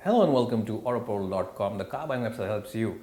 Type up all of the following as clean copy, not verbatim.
Hello and welcome to Autoportal.com, the car buying website that helps you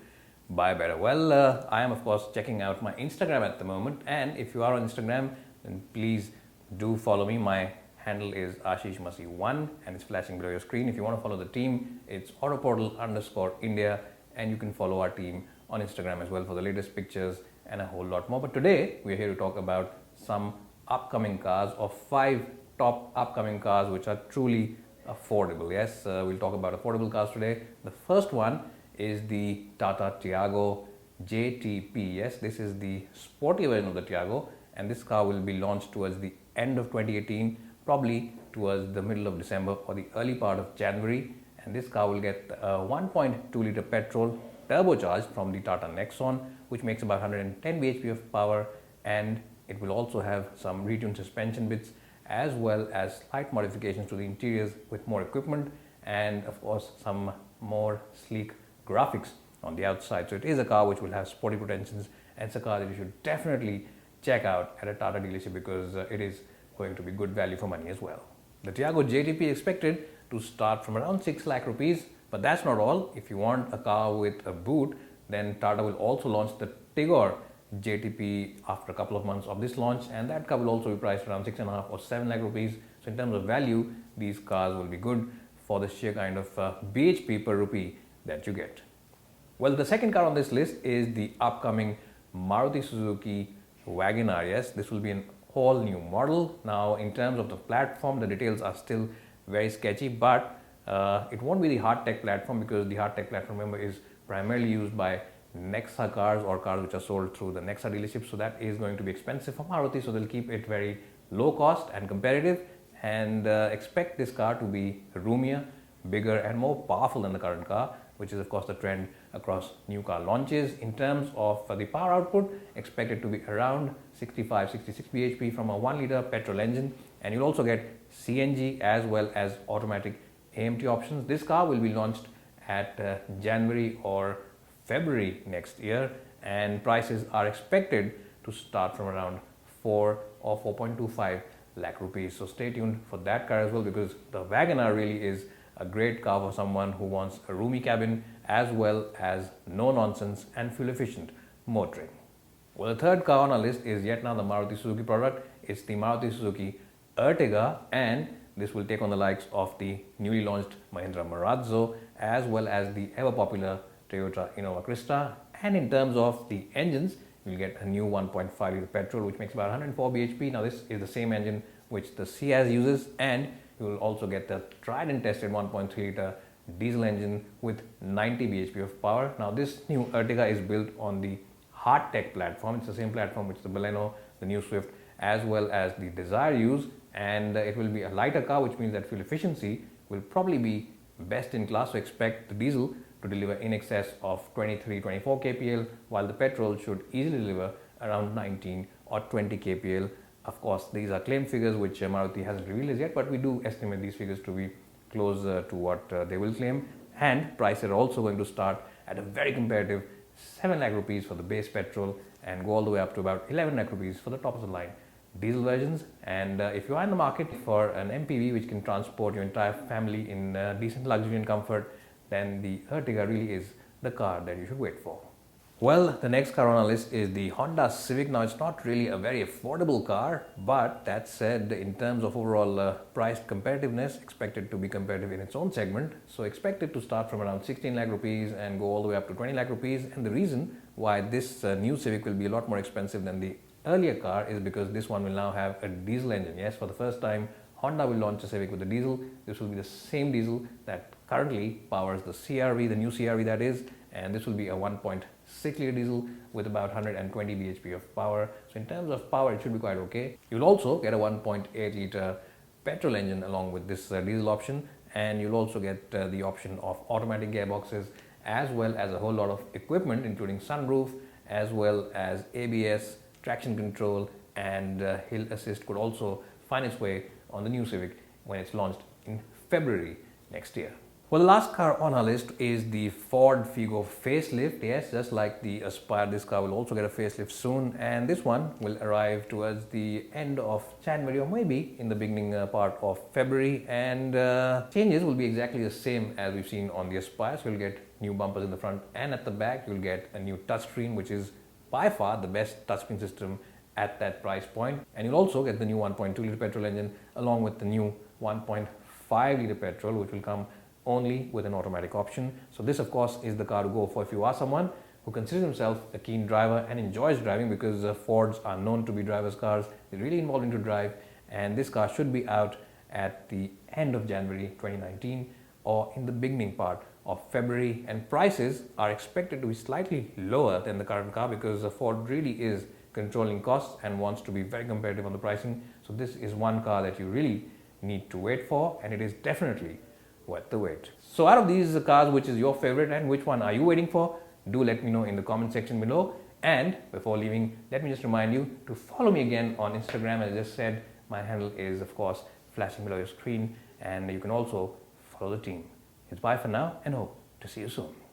buy better. Well, I am of course checking out my Instagram at the moment, and if you are on Instagram, then please do follow me. My handle is ashishmasi1 and it's flashing below your screen. If you want to follow the team, it's autoportal_India, and you can follow our team on Instagram as well for the latest pictures and a whole lot more. But today we're here to talk about some upcoming cars, or 5 top upcoming cars which are truly affordable. Yes, we'll talk about affordable cars today. The first one is the Tata Tiago JTP. Yes, this is the sporty version of the Tiago, and this car will be launched towards the end of 2018, probably towards the middle of December or the early part of January. And this car will get 1.2 litre petrol turbocharged from the Tata Nexon, which makes about 110 bhp of power, and it will also have some retuned suspension bits as well as slight modifications to the interiors with more equipment and of course some more sleek graphics on the outside. So it is a car which will have sporty pretensions, and it's a car that you should definitely check out at a Tata dealership because it is going to be good value for money as well. The Tiago JTP is expected to start from around 6 lakh rupees, but that's not all. If you want a car with a boot, then Tata will also launch the Tigor JTP after a couple of months of this launch, and that car will also be priced around 6.5 or 7 lakh rupees. So in terms of value, these cars will be good for the sheer kind of BHP per rupee that you get. Well, the second car on this list is the upcoming Maruti Suzuki Wagon R. Yes, this will be an all new model. Now in terms of the platform, the details are still very sketchy, but it won't be the hard tech platform, because the hard tech platform, remember, is primarily used by Nexa cars or cars which are sold through the Nexa dealership. So that is going to be expensive for Maruti, so they'll keep it very low cost and competitive, and expect this car to be roomier, bigger and more powerful than the current car, which is of course the trend across new car launches. In terms of the power output, expect it to be around 65-66 bhp from a 1 litre petrol engine, and you'll also get CNG as well as automatic AMT options. This car will be launched at January or February next year, and prices are expected to start from around 4 or 4.25 lakh rupees. So stay tuned for that car as well, because the Wagon R really is a great car for someone who wants a roomy cabin as well as no nonsense and fuel efficient motoring. Well, the third car on our list is yet another Maruti Suzuki product. It's the Maruti Suzuki Ertiga, and this will take on the likes of the newly launched Mahindra Marazzo as well as the ever popular Toyota Innova Crista. And in terms of the engines, you'll get a new 1.5 litre petrol which makes about 104 bhp. Now this is the same engine which the Ciaz uses, and you will also get the tried and tested 1.3 litre diesel engine with 90 bhp of power. Now this new Ertiga is built on the hard tech platform. It's the same platform which the Baleno, the new Swift as well as the Desire use, and it will be a lighter car, which means that fuel efficiency will probably be best in class. So expect the diesel to deliver in excess of 23-24 kpl, while the petrol should easily deliver around 19 or 20 kpl. Of course, these are claim figures which Maruti hasn't revealed as yet, but we do estimate these figures to be closer to what they will claim. And prices are also going to start at a very competitive 7 lakh rupees for the base petrol and go all the way up to about 11 lakh rupees for the top of the line diesel versions. And if you are in the market for an MPV which can transport your entire family in decent luxury and comfort, then the Ertiga really is the car that you should wait for. Well, the next car on our list is the Honda Civic. Now, it's not really a very affordable car, but that said, in terms of overall price competitiveness, expected to be competitive in its own segment. So expect it to start from around 16 lakh rupees and go all the way up to 20 lakh rupees. And the reason why this new Civic will be a lot more expensive than the earlier car is because this one will now have a diesel engine. Yes, for the first time, Honda will launch a Civic with a diesel. This will be the same diesel that currently powers the CR-V, the new CR-V that is, and this will be a 1.6 litre diesel with about 120 bhp of power. So in terms of power, it should be quite okay. You'll also get a 1.8 litre petrol engine along with this diesel option, and you'll also get the option of automatic gearboxes as well as a whole lot of equipment including sunroof as well as ABS, traction control, and hill assist could also find its way on the new Civic when it's launched in February next year. Well, the last car on our list is the Ford Figo facelift. Yes, just like the Aspire, this car will also get a facelift soon, and this one will arrive towards the end of January or maybe in the beginning part of February, and changes will be exactly the same as we've seen on the Aspire. So you'll get new bumpers in the front and at the back. You'll get a new touchscreen, which is by far the best touchscreen system at that price point, and you'll also get the new 1.2 litre petrol engine along with the new 1.5 litre petrol, which will come only with an automatic option. So this of course is the car to go for if you are someone who considers himself a keen driver and enjoys driving, because Fords are known to be drivers' cars. They're really involved into drive, and this car should be out at the end of January 2019 or in the beginning part of February, and prices are expected to be slightly lower than the current car because Ford really is controlling costs and wants to be very competitive on the pricing. So this is one car that you really need to wait for, and it is definitely worth the wait. So out of these cars, which is your favorite and which one are you waiting for? Do let me know in the comment section below. And before leaving, let me just remind you to follow me again on Instagram. As I just said, my handle is of course flashing below your screen, and you can also follow the team. It's bye for now, and hope to see you soon.